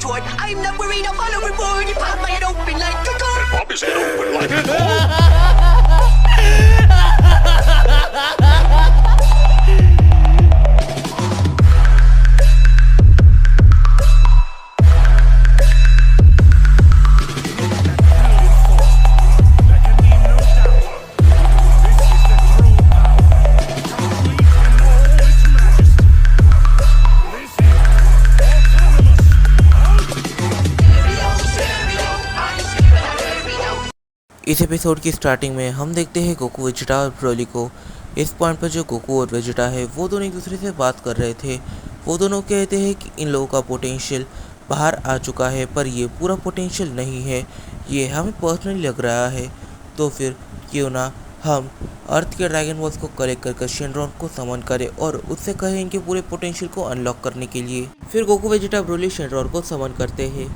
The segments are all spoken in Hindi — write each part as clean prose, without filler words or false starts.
retort. I'm not worried, I'll follow reward. You pop my head open like a gun. And pop his head open like a door. इस एपिसोड की स्टार्टिंग में हम देखते हैं गोकू वेजिटा और ब्रोली को। इस पॉइंट पर जो गोकू और वेजिटा है वो दोनों एक दूसरे से बात कर रहे थे। वो दोनों कहते हैं कि इन लोगों का पोटेंशियल बाहर आ चुका है, पर ये पूरा पोटेंशियल नहीं है, ये हमें पर्सनली लग रहा है। तो फिर क्यों ना हम अर्थ के ड्रैगन बॉल्स को कलेक्ट कर शेनरॉन को समन करें और उससे कहें इनके पूरे पोटेंशियल को अनलॉक करने के लिए। फिर गोकू वेजिटा ब्रोली शेनरॉन को समन करते हैं।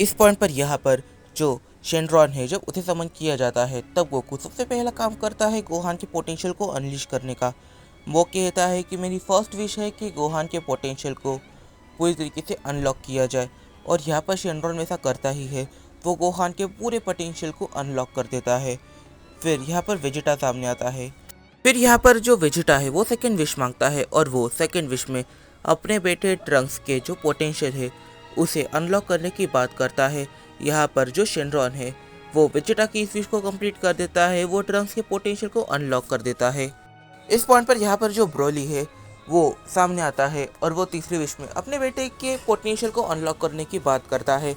इस पॉइंट पर यहाँ पर जो शेनरॉन है, जब उसे समन किया जाता है तब गोकू सबसे पहला काम करता है गोहान के पोटेंशियल को अनलीश करने का। वो कहता है कि मेरी फर्स्ट विश है कि गोहान के पोटेंशियल को पूरी तरीके से अनलॉक किया जाए, और यहाँ पर शेनरॉन वैसा करता ही है। वो गोहान के पूरे पोटेंशियल को अनलॉक कर देता है। फिर यहाँ पर वेजिटा सामने आता है। फिर यहाँ पर जो वेजिटा है वो सेकेंड विश मांगता है, और वो सेकेंड विश में अपने बेटे ट्रंक्स के जो पोटेंशियल है उसे अनलॉक करने की बात करता है। यहाँ पर जो शेनरॉन है वो वेजिटा की इस विश को कंप्लीट कर देता है, वो ट्रंक्स के पोटेंशियल को अनलॉक कर देता है। इस पॉइंट पर यहाँ पर जो ब्रोली है वो सामने आता है, और वो तीसरी विश में अपने बेटे के पोटेंशियल को अनलॉक करने की बात करता है।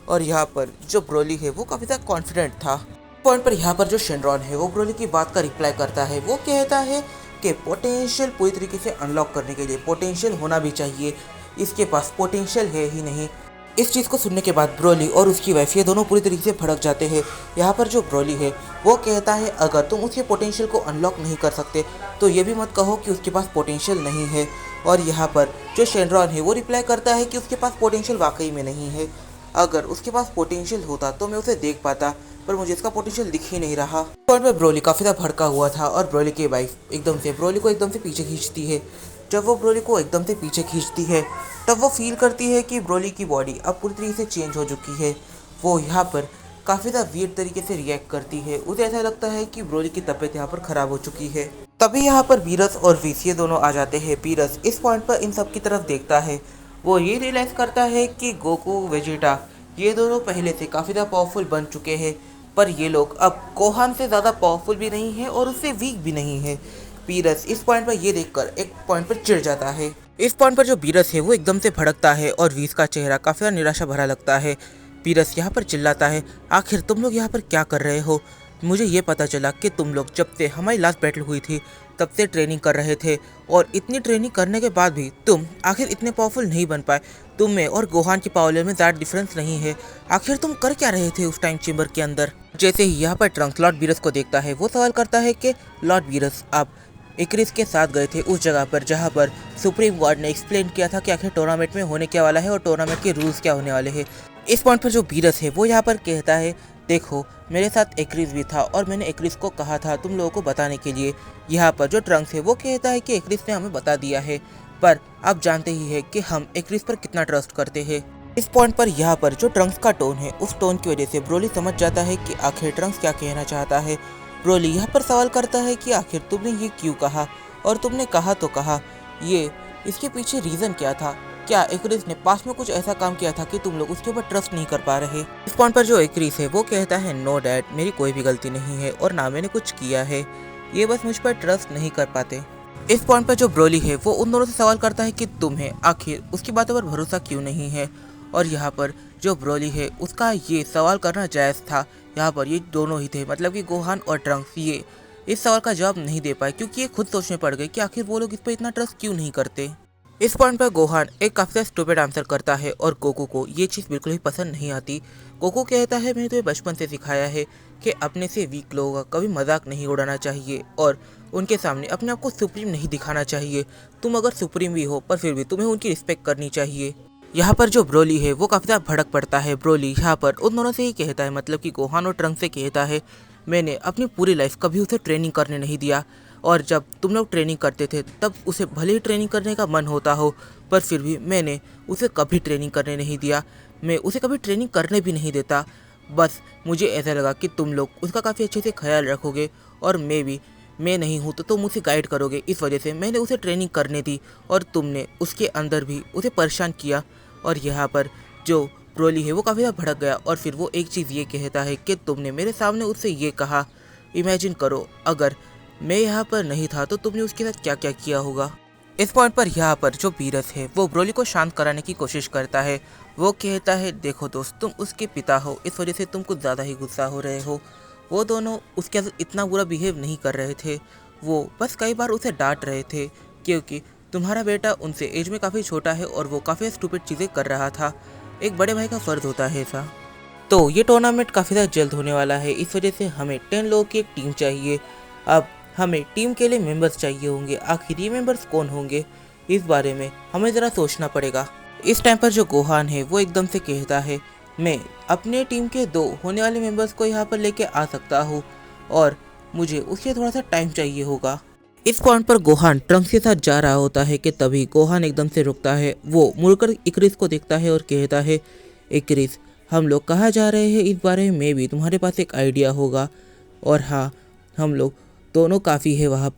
और यहाँ पर जो ब्रोली है वो काफ़ी ज़्यादा कॉन्फिडेंट था। पॉइंट पर यहाँ पर जो शेनरॉन है वो ब्रोली की बात का रिप्लाई करता है। वो कहता है कि पोटेंशियल पूरी तरीके से अनलॉक करने के लिए पोटेंशियल होना भी चाहिए, इसके पास पोटेंशियल है ही नहीं। इस चीज़ को सुनने के बाद ब्रोली और उसकी वाइफ ये दोनों पूरी तरीके से भड़क जाते हैं। यहाँ पर जो ब्रोली है वो कहता है अगर तुम उसके पोटेंशियल को अनलॉक नहीं कर सकते तो ये भी मत कहो कि उसके पास पोटेंशियल नहीं है। और यहाँ पर जो शेनरॉन है वो रिप्लाई करता है कि उसके पास पोटेंशियल वाकई में नहीं है। अगर उसके पास पोटेंशियल होता तो मैं उसे देख पाता, पर मुझे इसका पोटेंशियल दिख ही नहीं रहा। पॉइंट पर ब्रोली काफ़ी ज़्यादा भड़का हुआ था, और ब्रोली की वाइफ एकदम से ब्रोली को एकदम से पीछे खींचती है। जब वो ब्रोली को एकदम से पीछे खींचती है तब वो फील करती है कि ब्रोली की बॉडी अब पूरी तरीके से चेंज हो चुकी है। वो यहाँ पर काफ़ी ज़्यादा वियर्ड तरीके से रिएक्ट करती है। उसे ऐसा लगता है कि ब्रोली की तबीयत यहाँ पर ख़राब हो चुकी है। तभी यहाँ पर बीरस और वीस ये दोनों आ जाते हैं। बीरस इस पॉइंट पर इन सब की तरफ देखता है। वो ये रियलाइज़ करता है कि गोकू वेजिटा ये दोनों पहले से काफ़ी ज़्यादा पावरफुल बन चुके हैं, पर ये लोग अब गोहान से ज़्यादा पावरफुल भी नहीं है और उससे वीक भी नहीं है। बीरस इस पॉइंट पर ये देखकर एक पॉइंट पर चिढ़ जाता है। इस पॉइंट पर जो बीरस है वो एकदम से भड़कता है, और वीस का चेहरा काफ़ी ज़्यादा निराशा भरा लगता है। बीरस यहाँ पर चिल्लाता है, आखिर तुम लोग यहाँ पर क्या कर रहे हो? मुझे ये पता चला कि तुम लोग जब से हमारी लास्ट बैटल हुई थी तब से ट्रेनिंग कर रहे थे, और इतनी ट्रेनिंग करने के बाद भी तुम आखिर इतने पावरफुल नहीं बन पाए। तुम में और गोहान की पावर में ज़्यादा डिफरेंस नहीं है। आखिर तुम कर क्या रहे थे उस टाइम चेंबर के अंदर? जैसे ही यहाँ पर ट्रंक्स लॉर्ड बीरस को देखता है वो सवाल करता है कि लॉर्ड बीरस आप एक्रिस के साथ गए थे उस जगह पर जहाँ पर सुप्रीम गॉड ने एक्सप्लेन किया था कि आखिर टूर्नामेंट में होने क्या वाला है और टूर्नामेंट के रूल्स क्या होने वाले हैं। इस पॉइंट पर जो बीरस है वो यहाँ पर कहता है, देखो मेरे साथ एक्रिस भी था और मैंने एक्रिस को कहा था तुम लोगों को बताने के लिए। यहाँ पर जो ट्रंक्स है वो कहता है कि एक्रिस ने हमें बता दिया है, पर आप जानते ही है कि हम एक्रिस पर कितना ट्रस्ट करते हैं। इस पॉइंट पर यहाँ पर जो ट्रंक्स का टोन है उस टोन की वजह से ब्रोली समझ जाता है कि आखिर ट्रंक्स क्या कहना चाहता है। ब्रोली यहाँ पर सवाल करता है कि आखिर तुमने ये क्यों कहा, और तुमने कहा तो कहा, ये इसके पीछे रीज़न क्या था? क्या एक्रिस ने पास में कुछ ऐसा काम किया था कि तुम लोग उसके ऊपर ट्रस्ट नहीं कर पा रहे? इस पॉइंट पर जो एक्रिस है वो कहता है, नो डैड, मेरी कोई भी गलती नहीं है और ना मैंने कुछ किया है, ये बस मुझ पर ट्रस्ट नहीं कर पाते। इस पॉइंट पर जो ब्रोली है वो उन दोनों से सवाल करता है कि तुम्हें आखिर उसकी बातों पर भरोसा क्यों नहीं है। और यहाँ पर जो ब्रोली है उसका ये सवाल करना जायज़ था। यहाँ पर ये दोनों ही थे, मतलब कि गोहान और ट्रंक्स, ये इस सवाल का जवाब नहीं दे पाए क्योंकि ये खुद सोचने पड़ गए कि आखिर वो लोग इस पर इतना ट्रस्ट क्यों नहीं करते। इस पॉइंट पर गोहान एक काफ़ी स्टूपिड आंसर करता है और गोकू को ये चीज़ बिल्कुल भी पसंद नहीं आती। गोकू कहता है, मैंने तुम्हें बचपन से सिखाया है कि अपने से वीक लोगों का कभी मजाक नहीं उड़ाना चाहिए और उनके सामने अपने आप को सुप्रीम नहीं दिखाना चाहिए। तुम अगर सुप्रीम भी हो पर फिर भी तुम्हें उनकी रिस्पेक्ट करनी चाहिए। यहाँ पर जो ब्रोली है वो काफ़ी ज़्यादा भड़क पड़ता है। ब्रोली यहाँ पर उन दोनों से ही कहता है, मतलब कि गोहान और ट्रंक से कहता है, मैंने अपनी पूरी लाइफ कभी उसे ट्रेनिंग करने नहीं दिया, और जब तुम लोग ट्रेनिंग करते थे तब उसे भले ही ट्रेनिंग करने का मन होता हो पर फिर भी मैंने उसे कभी ट्रेनिंग करने नहीं दिया, मैं उसे कभी ट्रेनिंग करने भी नहीं देता। बस मुझे ऐसा लगा कि तुम लोग उसका काफ़ी अच्छे से ख्याल रखोगे और मैं नहीं हूँ तो तुम उसे गाइड करोगे, इस वजह से मैंने उसे ट्रेनिंग करने दी और तुमने उसके अंदर भी उसे परेशान किया। और यहाँ पर जो ब्रोली है वो काफ़ी ज़्यादा भड़क गया और फिर वो एक चीज़ ये कहता है कि तुमने मेरे सामने उससे ये कहा, इमेजिन करो अगर मैं यहाँ पर नहीं था तो तुमने उसके साथ क्या क्या किया होगा। इस पॉइंट पर यहाँ पर जो बीरस है वो ब्रोली को शांत कराने की कोशिश करता है। वो कहता है देखो दोस्त, तुम उसके पिता हो, इस वजह से तुम कुछ ज़्यादा ही गुस्सा हो रहे हो। वो दोनों उसके साथ इतना बुरा बिहेव नहीं कर रहे थे, वो बस कई बार उसे डांट रहे थे क्योंकि तुम्हारा बेटा उनसे एज में काफ़ी छोटा है और वो काफ़ी स्टूपिड चीज़ें कर रहा था। एक बड़े भाई का फ़र्ज होता है ऐसा। तो ये टूर्नामेंट काफ़ी ज़्यादा जल्द होने वाला है, इस वजह से हमें 10 लोगों की एक टीम चाहिए। अब हमें टीम के लिए मेंबर्स चाहिए होंगे, आखिर ये मेंबर्स कौन होंगे इस बारे में हमें ज़रा सोचना पड़ेगा। इस टाइम पर जो गोहान है वो एकदम से कहता है मैं अपने टीम के 2 होने वाले मेंबर्स को यहाँ पर लेके आ सकता हूँ और मुझे उसके थोड़ा सा टाइम चाहिए होगा। इस पॉइंट पर गोहान ट्रंक्स के साथ जा रहा होता है कि तभी गोहान एकदम से रुकता है। वो मुड़कर इक्रिस को देखता है और कहता है इक्रिस, हम लोग कहाँ जा रहे हैं इस बारे में भी तुम्हारे पास एक आइडिया होगा। और हाँ, हम लोग दोनों काफ़ी है वहाँ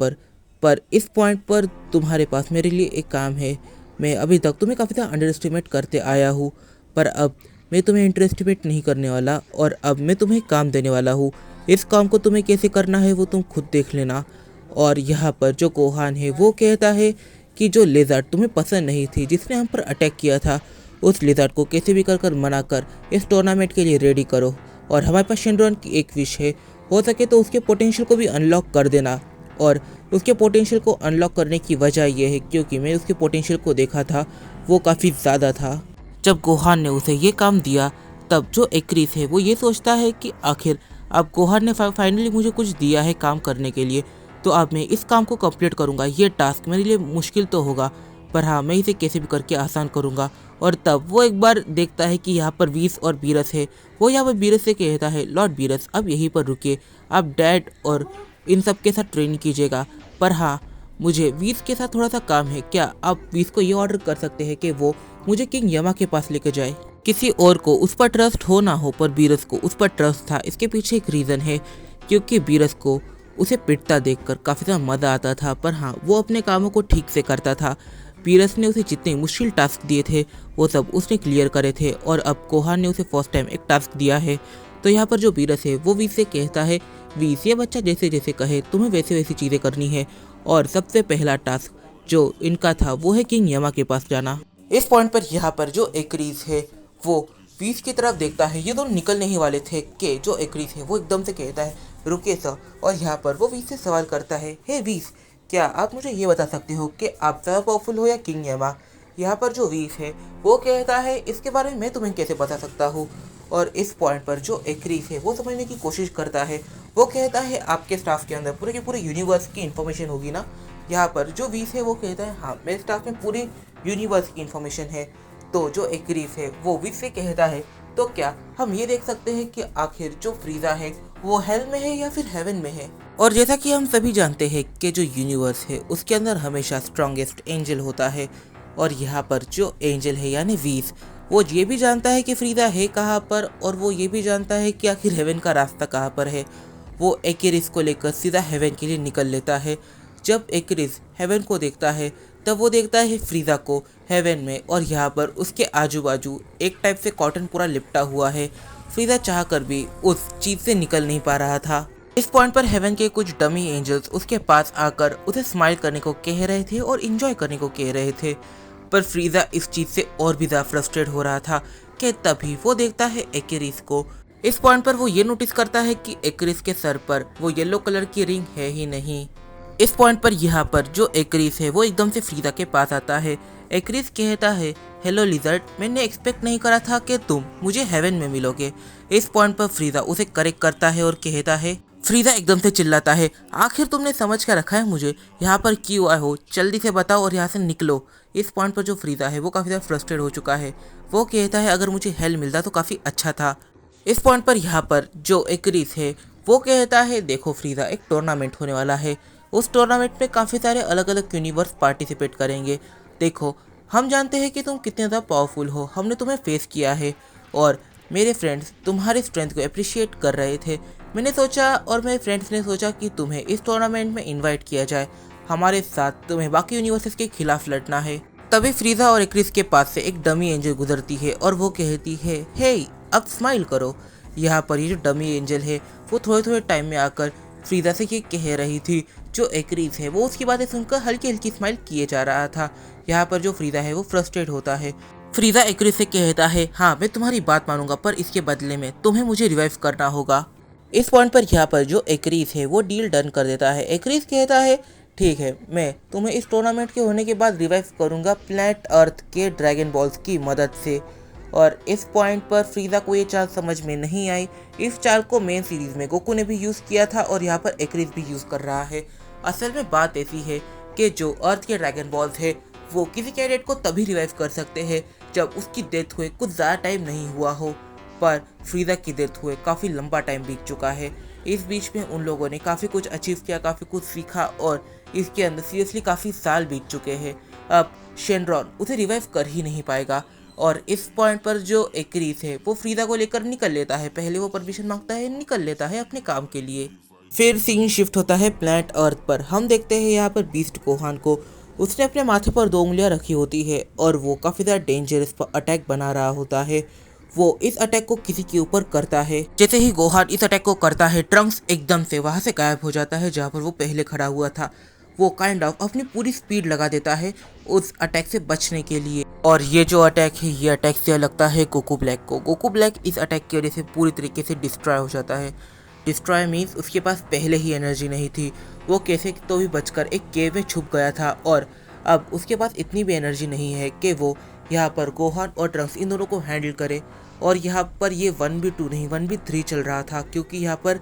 पर इस पॉइंट पर तुम्हारे पास मेरे लिए एक काम है। मैं अभी तक तुम्हें काफ़ी ज़्यादा अंडर एस्टिमेट करते आया हूँ, पर अब मैं तुम्हें अंडर एस्टिमेट नहीं करने वाला और अब मैं तुम्हें काम देने वाला हूँ। इस काम को तुम्हें कैसे करना है वो तुम खुद देख लेना। और यहाँ पर जो गोहान है वो कहता है कि जो लेज़र्ड तुम्हें पसंद नहीं थी, जिसने हम पर अटैक किया था, उस लेज़र्ड को कैसे भी कर मना कर इस टूर्नामेंट के लिए रेडी करो। और हमारे पास शेनरॉन की एक विश है, हो सके तो उसके पोटेंशियल को भी अनलॉक कर देना। और उसके पोटेंशियल को अनलॉक करने की वजह यह है क्योंकि मैंने उसके पोटेंशियल को देखा था, वो काफ़ी ज़्यादा था। जब गोहान ने उसे ये काम दिया तब जो इक्रिस है वो ये सोचता है कि आखिर अब गोहान ने फाइनली मुझे कुछ दिया है काम करने के लिए, तो अब मैं इस काम को कंप्लीट करूँगा। ये टास्क मेरे लिए मुश्किल तो होगा, पर हाँ मैं इसे कैसे भी करके आसान करूँगा। और तब वो एक बार देखता है कि यहाँ पर वीस और बीरस है। वो यहाँ पर बीरस से कहता है लॉर्ड बीरस, अब यहीं पर रुकिए, आप डैड और इन सब के साथ ट्रेनिंग कीजिएगा, पर हाँ मुझे वीस के साथ थोड़ा सा काम है। क्या आप वीस को ये ऑर्डर कर सकते हैं कि वो मुझे किंग यमा के पास लेके जाए। किसी और को उस पर ट्रस्ट हो ना हो, पर बीरस को उस पर ट्रस्ट था। इसके पीछे एक रीज़न है, क्योंकि बीरस को उसे पिटता देखकर काफ़ी ज़्यादा मज़ा आता था, पर हाँ वो अपने कामों को ठीक से करता था। बीरस ने उसे जितने मुश्किल टास्क दिए थे वो सब उसने क्लियर करे थे और अब गोहान ने उसे फर्स्ट टाइम एक टास्क दिया है। तो यहाँ पर जो बीरस है वो वीस से कहता है वीस, ये बच्चा जैसे जैसे कहे तुम्हें वैसे वैसी चीज़ें करनी है। और सबसे पहला टास्क जो इनका था वो है किंग यमा के पास जाना। इस पॉइंट पर यहाँ पर जो एक्रीज है वो वीस की तरफ देखता है। ये दोनों निकलने ही वाले थे कि जो एक्रीज है वो एकदम से कहता है रुके सर। और यहाँ पर वो वीस से सवाल करता है हे वीस, क्या आप मुझे ये बता सकते हो कि आप ज़्यादा पावरफुल हो या किंग यमा। यहाँ पर जो वीस है वो कहता है इसके बारे में मैं तुम्हें कैसे बता सकता हूँ। और इस पॉइंट पर जो एक्रीज है वो समझने की कोशिश करता है। वो कहता है आपके स्टाफ के अंदर पूरे के पूरे यूनिवर्स की इन्फॉर्मेशन होगी ना। यहाँ पर जो वीस है वो कहता है हाँ मेरे स्टाफ में पूरी यूनिवर्स की इन्फॉर्मेशन है। तो जो एक्रीज है वो वीस से कहता है तो क्या हम ये देख सकते हैं कि आखिर जो फ्रीजा है वो हेल में है या फिर हेवन में है। और जैसा कि हम सभी जानते हैं कि जो यूनिवर्स है उसके अंदर हमेशा स्ट्रॉन्गेस्ट एंजल होता है। और यहाँ पर जो एंजल है यानी वीस, वो ये भी जानता है कि फ्रीजा है कहाँ पर और वो ये भी जानता है कि आखिर हेवन का रास्ता कहाँ पर है। वो एक्रिस को लेकर सीधा हेवन के लिए निकल लेता है। जब एक्रिस हेवन को देखता है तब वो देखता है फ्रीजा को हेवन में और यहाँ पर उसके आजू बाजू एक टाइप से कॉटन पूरा लिपटा हुआ है। फ्रीजा चाह कर भी उस चीज़ से निकल नहीं पा रहा था। इस पॉइंट पर हेवन के कुछ डमी एंजल्स उसके पास आकर उसे स्माइल करने को कह रहे थे और इंजॉय करने को कह रहे थे, पर फ्रीजा इस चीज़ से और भी ज़्यादा फ्रस्ट्रेट हो रहा था कि तभी वो देखता है एक्रिस को। इस पॉइंट पर वो ये नोटिस करता है कि एक्रिस के सर पर वो येलो कलर की रिंग है ही नहीं। इस पॉइंट पर यहाँ पर जो एक्रिस है वो एकदम से फ्रीजा के पास आता है। एक्रिस कहता है हेलो लिजर्ड, मैंने एक्सपेक्ट नहीं करा था कि तुम मुझे हेवन में मिलोगे। इस पॉइंट पर फ्रीजा उसे करेक्ट करता है और कहता है, फ्रीजा एकदम से चिल्लाता है आखिर तुमने समझ कर रखा है मुझे यहाँ पर क्यों आए हो, जल्दी से बताओ और यहाँ से निकलो। इस पॉइंट पर जो फ्रीजा है वो काफ़ी ज़्यादा फ्रस्ट्रेट हो चुका है। वो कहता है अगर मुझे हेल मिलता तो काफ़ी अच्छा था। इस पॉइंट पर यहाँ पर जो एक्रिस है वो कहता है देखो फ्रीजा, एक टूर्नामेंट होने वाला है, उस टूर्नामेंट में काफ़ी सारे अलग अलग यूनिवर्स पार्टिसिपेट करेंगे। देखो हम जानते हैं कि तुम कितने ज़्यादा पावरफुल हो, हमने तुम्हें फेस किया है और मेरे फ्रेंड्स तुम्हारी स्ट्रेंथ को अप्रिशिएट कर रहे थे। मैंने सोचा और मेरे फ्रेंड्स ने सोचा कि तुम्हें इस टूर्नामेंट में इनवाइट किया जाए, हमारे साथ तुम्हें बाकी यूनिवर्सेस के खिलाफ लड़ना है। तभी फ्रीजा और एक्रिस के पास से एक डमी एंजल गुजरती है और वो कहती है, हे अब स्माइल करो। यहाँ पर ये जो डमी एंजल है वो थोड़े थोड़े टाइम में आकर फ्रीजा से ये कह रही थी। जो एक्रिस है वो उसकी बातें सुनकर हल्की हल्की स्माइल किए जा रहा था। यहाँ पर जो फ्रीजा है वो फ्रस्ट्रेट होता है। फ्रीजा एक्रिस से कहता है, हाँ मैं तुम्हारी बात मानूंगा, पर इसके बदले में तुम्हें मुझे रिवाइव करना होगा। इस पॉइंट पर यहाँ पर जो एक्रिस है वो डील डन कर देता है। एक्रिस कहता है, ठीक है, मैं तुम्हें इस टूर्नामेंट के होने के बाद रिवाइव करूंगा प्लैनेट अर्थ के ड्रैगन बॉल्स की मदद से। और इस पॉइंट पर फ्रीजा को ये चाल समझ में नहीं आई। इस चाल को मेन सीरीज में गोकू ने भी यूज़ किया था और यहाँ पर एक्रिस भी यूज़ कर रहा है। असल में बात ऐसी है कि जो अर्थ के ड्रैगन बॉल्स है वो किसी कैडेट को तभी रिवाइव कर सकते हैं जब उसकी डेथ हुए कुछ ज़्यादा टाइम नहीं हुआ हो, पर फ्रीजा की डेथ हुए काफ़ी लंबा टाइम बीत चुका है। इस बीच में उन लोगों ने काफ़ी कुछ अचीव किया, काफ़ी कुछ सीखा और इसके अंदर सीरियसली काफ़ी साल बीत चुके हैं। अब शेनरॉन उसे रिवाइव कर ही नहीं पाएगा और इस पॉइंट पर जो एक्रिस है वो फ्रीजा को लेकर निकल लेता है। पहले वो परमिशन मांगता है, निकल लेता है अपने काम के लिए। फिर सीन शिफ्ट होता है प्लैनेट अर्थ पर। हम देखते हैं यहाँ पर बीस्ट गोहान को, उसने अपने माथे पर 2 उंगलियां रखी होती है और वो काफ़ी ज़्यादा डेंजरस अटैक बना रहा होता है। वो इस अटैक को किसी के ऊपर करता है। जैसे ही गोहान इस अटैक को करता है, ट्रंक्स एकदम से वहाँ से गायब हो जाता है जहाँ पर वो पहले खड़ा हुआ था। वो काइंड ऑफ अपनी पूरी स्पीड लगा देता है उस अटैक से बचने के लिए। और ये जो अटैक है ये अटैक से लगता है गोकू ब्लैक को। गोकू ब्लैक इस अटैक की वजह से पूरी तरीके से डिस्ट्रॉय हो जाता है। डिस्ट्रॉय मीन्स उसके पास पहले ही एनर्जी नहीं थी, वो कैसे तो भी बचकर एक केव में छुप गया था और अब उसके पास इतनी भी एनर्जी नहीं है कि वो यहाँ पर गोहान और ट्रंक्स इन दोनों को हैंडल करे। और यहाँ पर ये 1v2 नहीं 1v3 चल रहा था, क्योंकि यहाँ पर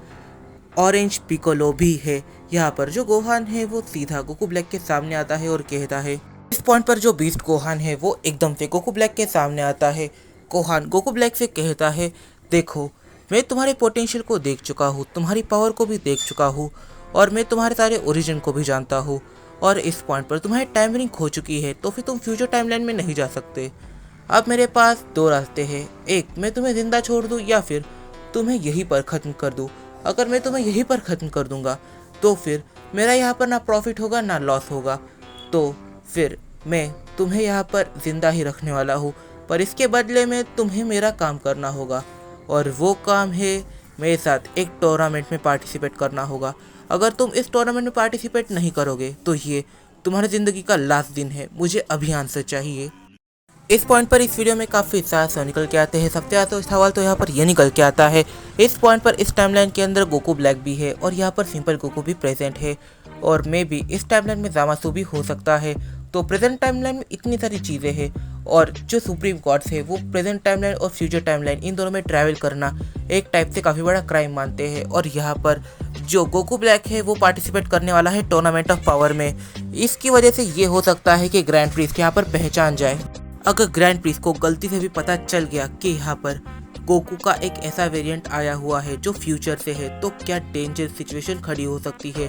ऑरेंज पिकोलो भी है। यहाँ पर जो गोहान है वो सीधा गोकू ब्लैक के सामने आता है और कहता है। इस पॉइंट पर जो बीस्ट गोहान है वो एकदम से गोकू ब्लैक के सामने आता है। गोहान गोकू ब्लैक से कहता है, देखो मैं तुम्हारे पोटेंशियल को देख चुका हूँ, तुम्हारी पावर को भी देख चुका हूँ और मैं तुम्हारे सारे ओरिजिन को भी जानता हूँ और इस पॉइंट पर तुम्हारी टाइमरिंग हो चुकी है, तो फिर तुम फ्यूचर टाइमलाइन में नहीं जा सकते। अब मेरे पास 2 रास्ते हैं, एक मैं तुम्हें जिंदा छोड़ दूँ या फिर तुम्हें यहीं पर ख़त्म कर दूँ। अगर मैं तुम्हें यहीं पर ख़त्म कर दूंगा तो फिर मेरा यहाँ पर ना प्रॉफिट होगा ना लॉस होगा, तो फिर मैं तुम्हें यहाँ पर ज़िंदा ही रखने वाला हूँ, पर इसके बदले में तुम्हें मेरा काम करना होगा और वो काम है मेरे साथ एक टूर्नामेंट में पार्टिसिपेट करना होगा। अगर तुम इस टूर्नामेंट में पार्टिसिपेट नहीं करोगे तो ये तुम्हारी ज़िंदगी का लास्ट दिन है, मुझे अभी आंसर चाहिए। इस पॉइंट पर इस वीडियो में काफ़ी सारे सवाल निकल के आते हैं। सबसे ज़्यादा सवाल तो यहाँ पर ये निकल के आता है, इस पॉइंट पर इस टाइमलाइन के अंदर गोकू ब्लैक भी है और यहाँ पर सिंपल गोकू भी प्रेजेंट है और मे भी इस टाइमलाइन में जामासू भी हो सकता है। तो प्रेजेंट टाइमलाइन में इतनी सारी चीज़ें हैं और जो सुप्रीम गॉड्स है वो प्रेजेंट टाइमलाइन और फ्यूचर टाइमलाइन इन दोनों में ट्रैवल करना एक टाइप से काफ़ी बड़ा क्राइम मानते हैं। और यहाँ पर जो गोकू ब्लैक है वो पार्टिसिपेट करने वाला है टूर्नामेंट ऑफ पावर में। इसकी वजह से ये हो सकता है कि ग्रैंड प्रिक्स यहाँ पर पहचान जाए। अगर ग्रैंड प्रिक्स को गलती से भी पता चल गया कि यहाँ पर गोकू का एक ऐसा वेरिएंट आया हुआ है जो फ्यूचर से है, तो क्या डेंजरस सिचुएशन खड़ी हो सकती है।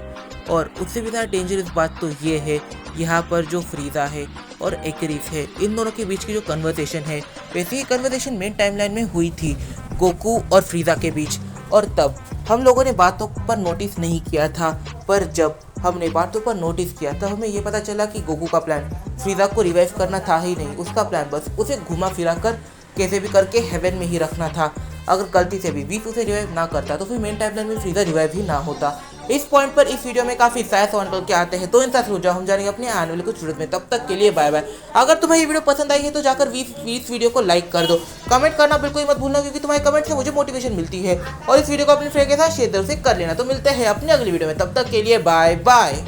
और उससे भी ज़्यादा डेंजरस बात तो ये है, यहाँ पर जो फ्रीजा है और एक्रिस है इन दोनों के बीच की जो कन्वर्सेशन है, वैसे ही कन्वर्सेशन मेन टाइमलाइन में हुई थी गोकू और फ्रीजा के बीच, और तब हम लोगों ने बातों पर नोटिस नहीं किया था। पर जब हमने बातों पर नोटिस किया तब हमें ये पता चला कि गोकू का प्लान फ्रीजा को रिवाइव करना था ही नहीं, उसका प्लान बस उसे घुमा फिरा कर कैसे भी करके हेवन में ही रखना था। अगर गलती से भी बीच उसे रिवाइव ना करता तो फिर मेन टाइमलाइन में फ्रीजा रिवाइव ही ना होता। इस पॉइंट पर इस वीडियो में काफ़ी सारे सवाल निकल के आते हैं, तो इन साथ रुक जाओ, हम जानेंगे अपने आने वाले कुछ वीडियो में। तब तक के लिए बाय बाय। अगर तुम्हें ये वीडियो पसंद आई है तो जाकर इस वीडियो को लाइक कर दो, कमेंट करना बिल्कुल मत भूलना, क्योंकि तुम्हारे कमेंट से मुझे मोटिवेशन मिलती है। और इस वीडियो को अपने फ्रेंड के साथ शेयर जरूर से कर लेना। तो मिलते हैं अपने अगली वीडियो में, तब तक के लिए बाय बाय।